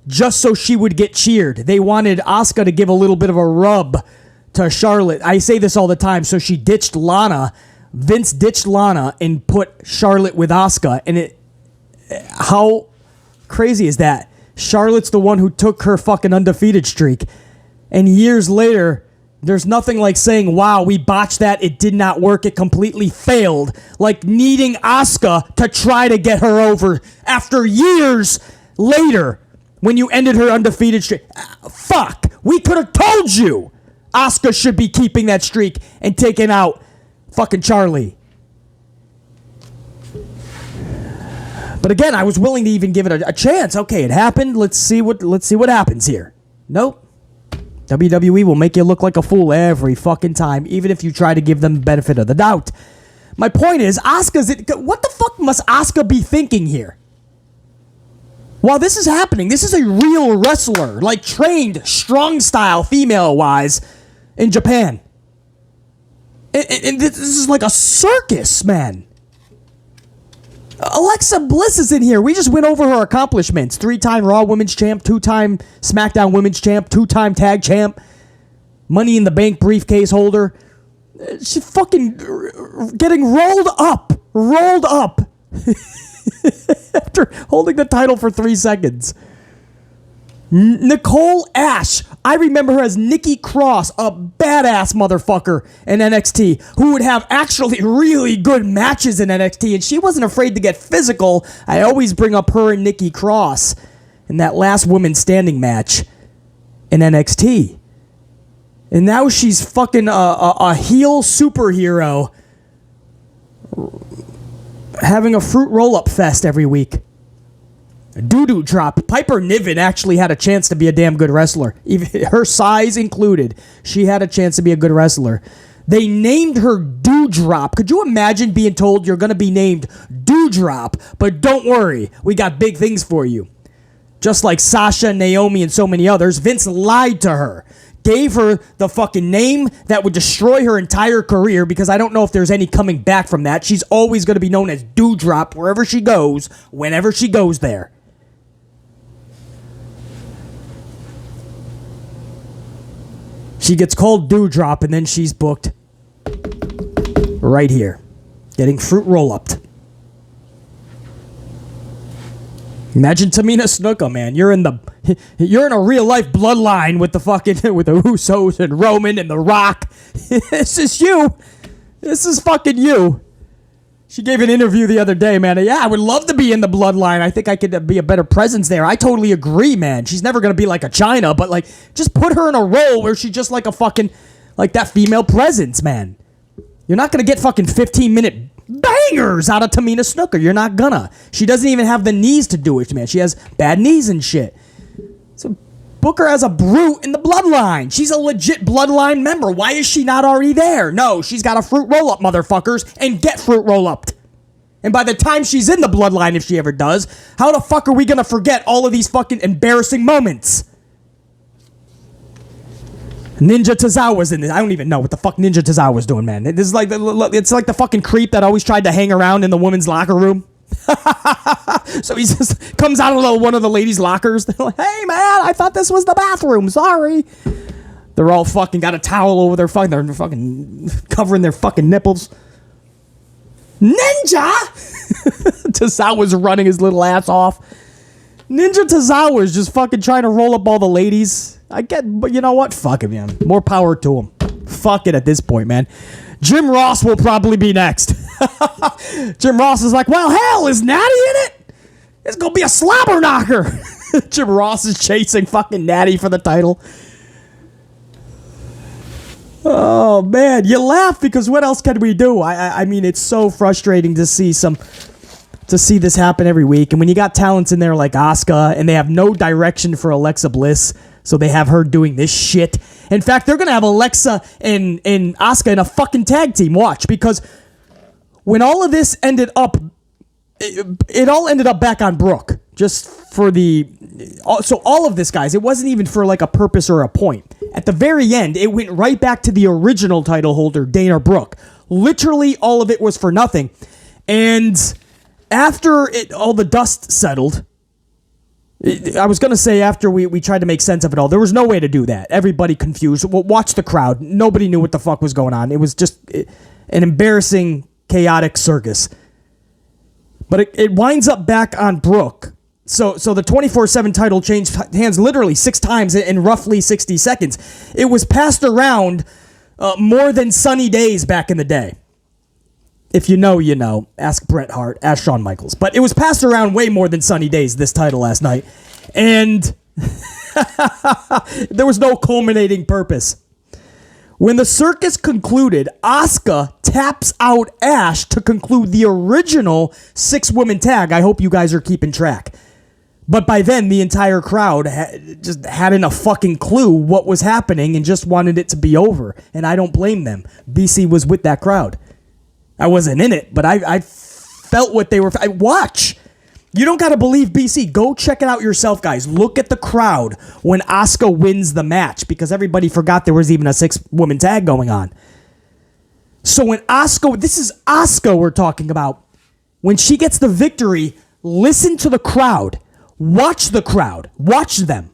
just so she would get cheered. They wanted Asuka to give a little bit of a rub to Charlotte. I say this all the time. So she ditched Lana. Vince ditched Lana and put Charlotte with Asuka. And how crazy is that? Charlotte's the one who took her fucking undefeated streak. And years later, there's nothing like saying, wow, we botched that. It did not work. It completely failed. Like needing Asuka to try to get her over after years later when you ended her undefeated streak. Fuck. We could have told you Asuka should be keeping that streak and taking out fucking Charlie. But again, I was willing to even give it a chance. Okay, it happened. Let's see what happens here. Nope. WWE will make you look like a fool every fucking time, even if you try to give them the benefit of the doubt. My point is, what the fuck must Asuka be thinking here? While this is happening, this is a real wrestler, like trained, strong style, female-wise, in Japan. And this is like a circus, man. Alexa Bliss is in here. We just went over her accomplishments. 3-time Raw Women's Champ, 2-time SmackDown Women's Champ, 2-time Tag Champ, Money in the Bank briefcase holder. She's fucking getting rolled up. After holding the title for 3 seconds. Nicole Ash. I remember her as Nikki Cross, a badass motherfucker in NXT who would have actually really good matches in NXT, and she wasn't afraid to get physical. I always bring up her and Nikki Cross in that last women's standing match in NXT. And now she's fucking a heel superhero having a fruit roll-up fest every week. Doo-doo drop. Piper Niven actually had a chance to be a damn good wrestler. Even her size included. She had a chance to be a good wrestler. They named her Doudrop. Could you imagine being told you're going to be named Doudrop, but don't worry, we got big things for you. Just like Sasha, Naomi, and so many others, Vince lied to her. Gave her the fucking name that would destroy her entire career, because I don't know if there's any coming back from that. She's always going to be known as Doudrop wherever she goes, whenever she goes there. She gets called Doudrop, and then she's booked right here, getting fruit roll-upped. Imagine Tamina Snuka, man. You're in a real life bloodline with the Usos and Roman and The Rock. This is you. This is fucking you. She gave an interview the other day, man. Yeah, I would love to be in the bloodline. I think I could be a better presence there. I totally agree, man. She's never going to be like a Chyna, but like, just put her in a role where she's just like a fucking, like that female presence, man. You're not going to get fucking 15-minute bangers out of Tamina Snuka. You're not gonna. She doesn't even have the knees to do it, man. She has bad knees and shit. So book her as a brute in the bloodline. She's a legit bloodline member. Why is she not already there? No, she's got a fruit roll-up, motherfuckers, and get fruit roll-upped. And by the time she's in the bloodline, if she ever does, how the fuck are we gonna forget all of these fucking embarrassing moments? Ninja Tozawa's in this. I don't even know what the fuck Ninja Tozawa's doing, man. It's like the fucking creep that always tried to hang around in the women's locker room. So he just comes out of one of the ladies' lockers. They're like, hey, man, I thought this was the bathroom. Sorry. They're all fucking got a towel over their fucking... They're fucking covering their fucking nipples. Ninja! Tozawa's running his little ass off. Ninja Tozawa's just fucking trying to roll up all the ladies. I get... But you know what? Fuck him, man. More power to him. Fuck it at this point, man. Jim Ross will probably be next. Jim Ross is like, well, hell, is Nattie in it? It's gonna be a slobber knocker. Jim Ross is chasing fucking Nattie for the title. Oh, man. You laugh because what else can we do? I mean, it's so frustrating to see this happen every week. And when you got talents in there like Asuka, and they have no direction for Alexa Bliss, so they have her doing this shit. In fact, they're going to have Alexa and Asuka in a fucking tag team. Watch, because when all of this ended up, it all ended up back on Brooke. Just for so all of this, guys, it wasn't even for like a purpose or a point. At the very end, it went right back to the original title holder, Dana Brooke. Literally, all of it was for nothing. And after all the dust settled, I was going to say after we tried to make sense of it all, there was no way to do that. Everybody confused. Well, watch the crowd. Nobody knew what the fuck was going on. It was just an embarrassing, chaotic circus. But it winds up back on Brooke. So the 24/7 title changed hands literally 6 times in roughly 60 seconds. It was passed around more than sunny days back in the day. If you know, you know. Ask Bret Hart, ask Shawn Michaels. But it was passed around way more than sunny days, this title last night. And there was no culminating purpose. When the circus concluded, Asuka taps out Ash to conclude the original 6-woman tag. I hope you guys are keeping track. But by then, the entire crowd just hadn't a fucking clue what was happening and just wanted it to be over. And I don't blame them. BC was with that crowd. I wasn't in it, but I felt what they were... Watch! You don't got to believe BC. Go check it out yourself, guys. Look at the crowd when Asuka wins the match, because everybody forgot there was even a 6-woman tag going on. So when Asuka... This is Asuka we're talking about. When she gets the victory, listen to the crowd. Watch the crowd. Watch them.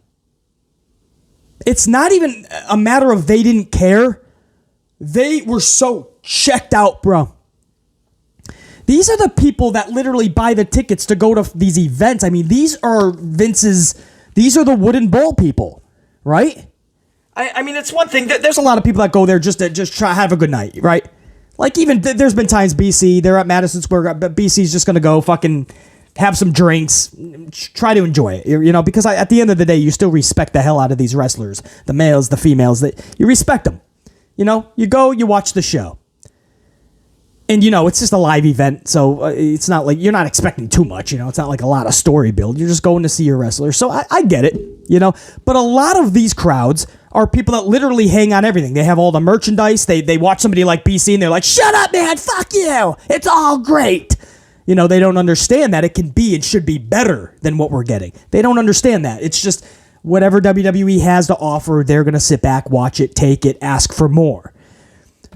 It's not even a matter of they didn't care. They were so checked out, bro. These are the people that literally buy the tickets to go to these events. I mean, these are Vince's... These are the wooden bowl people, right? I mean, it's one thing. There's a lot of people that go there just to try have a good night, right? Like, even there's been times BC, they're at Madison Square Garden, but BC's just going to go fucking have some drinks, try to enjoy it, you know, because at the end of the day, you still respect the hell out of these wrestlers, the males, the females, that you respect them. You know, you go, you watch the show. And, you know, it's just a live event, so it's not like you're not expecting too much, you know. It's not like a lot of story build. You're just going to see your wrestler. So I get it, you know. But a lot of these crowds are people that literally hang on everything. They have all the merchandise. They watch somebody like BC, and they're like, shut up, man, fuck you. It's all great. You know, they don't understand that it can be and should be better than what we're getting. They don't understand that. It's just whatever WWE has to offer, they're going to sit back, watch it, take it, ask for more.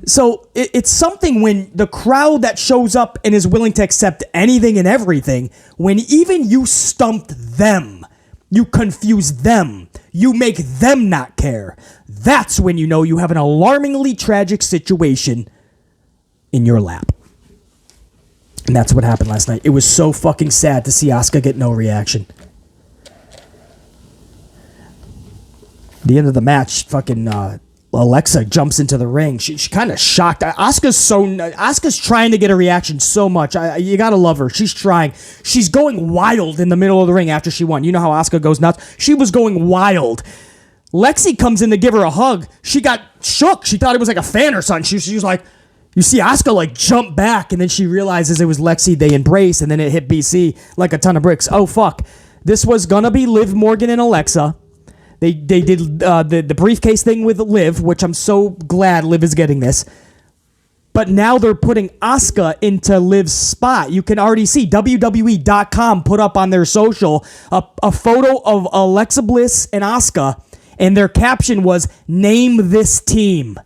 So it's something when the crowd that shows up and is willing to accept anything and everything, when even you stumped them, you confuse them, you make them not care, that's when you know you have an alarmingly tragic situation in your lap. And that's what happened last night. It was so fucking sad to see Asuka get no reaction. The end of the match, fucking Alexa jumps into the ring. She's kind of shocked. Asuka's trying to get a reaction so much. You gotta love her. She's trying. She's going wild in the middle of the ring after she won. You know how Asuka goes nuts? She was going wild. Lexi comes in to give her a hug. She got shook. She thought it was like a fan or something. She was like, you see Asuka like jump back, and then she realizes it was Lexi. They embrace, and then it hit BC like a ton of bricks. Oh, fuck. This was gonna be Liv Morgan and Alexa. They did the briefcase thing with Liv, which I'm so glad Liv is getting this. But now they're putting Asuka into Liv's spot. You can already see WWE.com put up on their social a photo of Alexa Bliss and Asuka, and their caption was, "Name this team."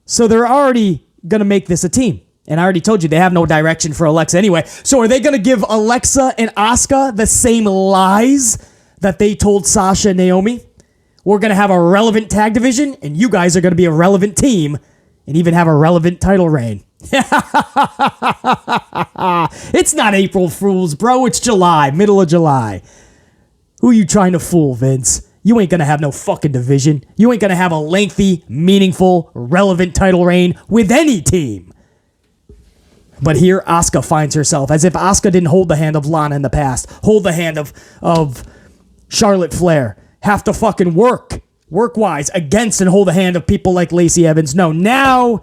So they're already going to make this a team. And I already told you they have no direction for Alexa anyway. So are they going to give Alexa and Asuka the same lies that they told Sasha and Naomi? We're going to have a relevant tag division, and you guys are going to be a relevant team and even have a relevant title reign. It's not April Fools, bro. It's July, middle of July. Who are you trying to fool, Vince? You ain't going to have no fucking division. You ain't going to have a lengthy, meaningful, relevant title reign with any team. But here, Asuka finds herself, as if Asuka didn't hold the hand of Lana in the past, hold the hand of Charlotte Flair, have to fucking work-wise, against and hold the hand of people like Lacey Evans. No, now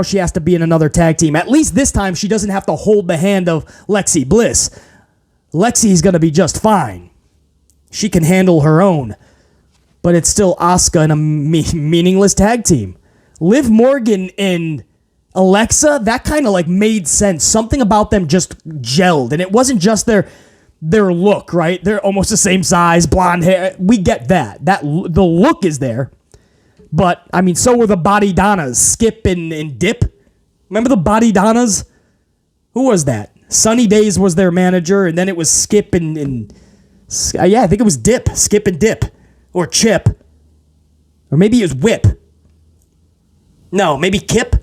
she has to be in another tag team. At least this time, she doesn't have to hold the hand of Lexi Bliss. Lexi's going to be just fine. She can handle her own. But it's still Asuka in a meaningless tag team. Liv Morgan and Alexa, that kind of like made sense. Something about them just gelled. And it wasn't just their look, right? They're almost the same size, blonde hair. We get that. The look is there. But, I mean, so were the Body Donnas, Skip and Dip. Remember the Body Donnas? Who was that? Sunny Days was their manager, and then it was Skip and Yeah, I think it was dip. Skip and dip. Or chip. Or maybe it was whip. No, maybe kip?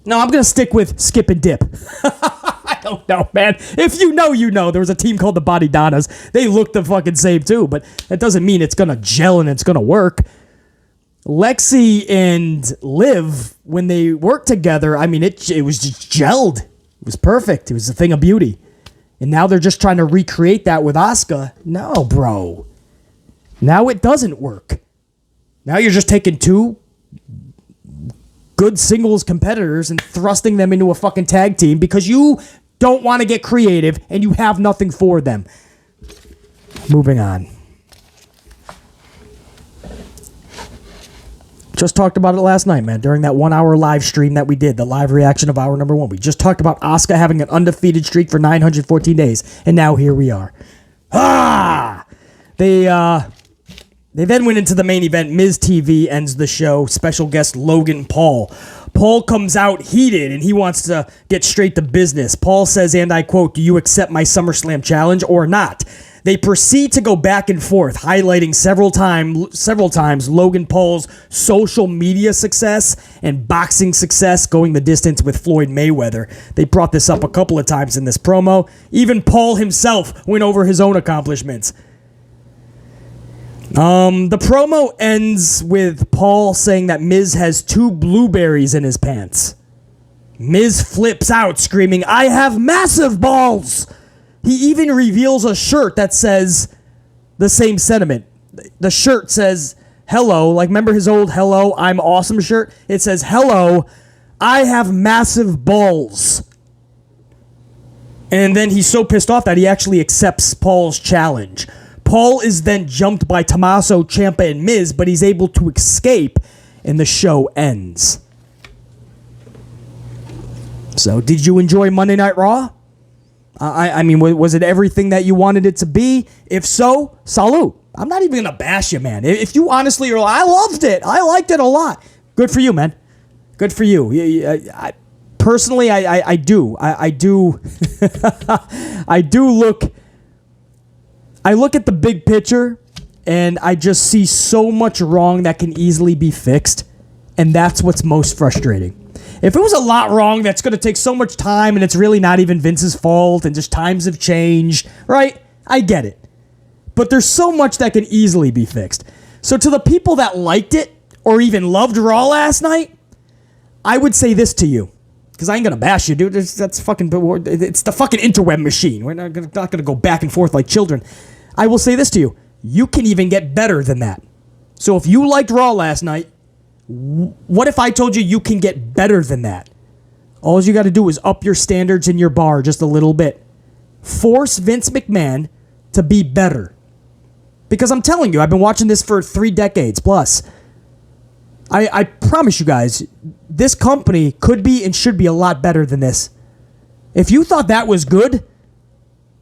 No, I'm going to stick with skip and dip. I don't know, man. If you know, you know. There was a team called the Body Donnas. They look the fucking same, too. But that doesn't mean it's going to gel and it's going to work. Lexi and Liv, when they worked together, I mean, it was just gelled. It was perfect. It was a thing of beauty. And now they're just trying to recreate that with Asuka. No, bro. Now it doesn't work. Now you're just taking two good singles competitors and thrusting them into a fucking tag team because you don't want to get creative and you have nothing for them. Moving on. Just talked about it last night, man, during that 1 hour live stream that we did, the live reaction of hour number 1. We just talked about Asuka having an undefeated streak for 914 days, and now here we are. They then went into the main event. Miz TV ends the show. Special guest Logan Paul. Paul comes out heated, and he wants to get straight to business. Paul says, and I quote, "Do you accept my SummerSlam challenge or not?" They proceed to go back and forth, highlighting several times Logan Paul's social media success and boxing success, going the distance with Floyd Mayweather. They brought this up a couple of times in this promo. Even Paul himself went over his own accomplishments. The promo ends with Paul saying that Miz has 2 blueberries in his pants. Miz flips out, screaming, "I have massive balls!" He even reveals a shirt that says the same sentiment. The shirt says, hello, like remember his old hello, I'm awesome shirt? It says, hello, I have massive balls. And then he's so pissed off that he actually accepts Paul's challenge. Paul is then jumped by Tommaso Ciampa and Miz, but he's able to escape, and the show ends. So, did you enjoy Monday Night Raw? I mean, was it everything that you wanted it to be? If so, salute. I'm not even going to bash you, man. If you honestly are like, I loved it. I liked it a lot. Good for you, man. Good for you. Personally, I do. I do. I do look. I look at the big picture, and I just see so much wrong that can easily be fixed, and that's what's most frustrating. If it was a lot wrong that's going to take so much time and it's really not even Vince's fault and just times have changed, right? I get it. But there's so much that can easily be fixed. So to the people that liked it or even loved Raw last night, I would say this to you. Because I ain't going to bash you, dude. That's fucking... It's the fucking interweb machine. We're not going to go back and forth like children. I will say this to you. You can even get better than that. So if you liked Raw last night, what if I told you can get better than that? All you got to do is up your standards in your bar just a little bit. Force Vince McMahon to be better. Because I'm telling you, I've been watching this for 3 decades plus. I promise you guys, this company could be and should be a lot better than this. If you thought that was good,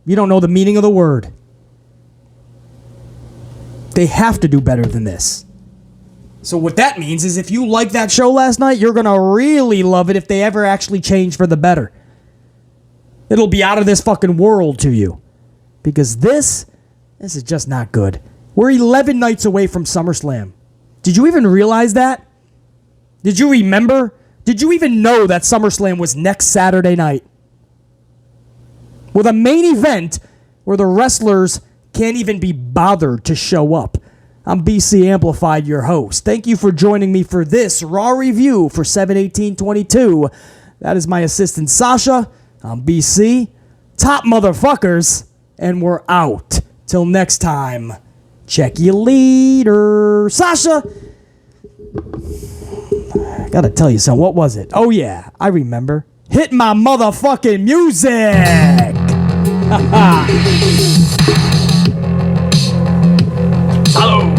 you don't know the meaning of the word. They have to do better than this. So what that means is if you liked that show last night, you're going to really love it if they ever actually change for the better. It'll be out of this fucking world to you. Because this is just not good. We're 11 nights away from SummerSlam. Did you even realize that? Did you remember? Did you even know that SummerSlam was next Saturday night? With a main event where the wrestlers can't even be bothered to show up. I'm BC Amplified, your host. Thank you for joining me for this Raw review for 7/18/22. That is my assistant Sasha. I'm BC. Top motherfuckers. And we're out. Till next time. Check you later. Sasha! I gotta tell you something. What was it? Oh yeah, I remember. Hit my motherfucking music! Hello!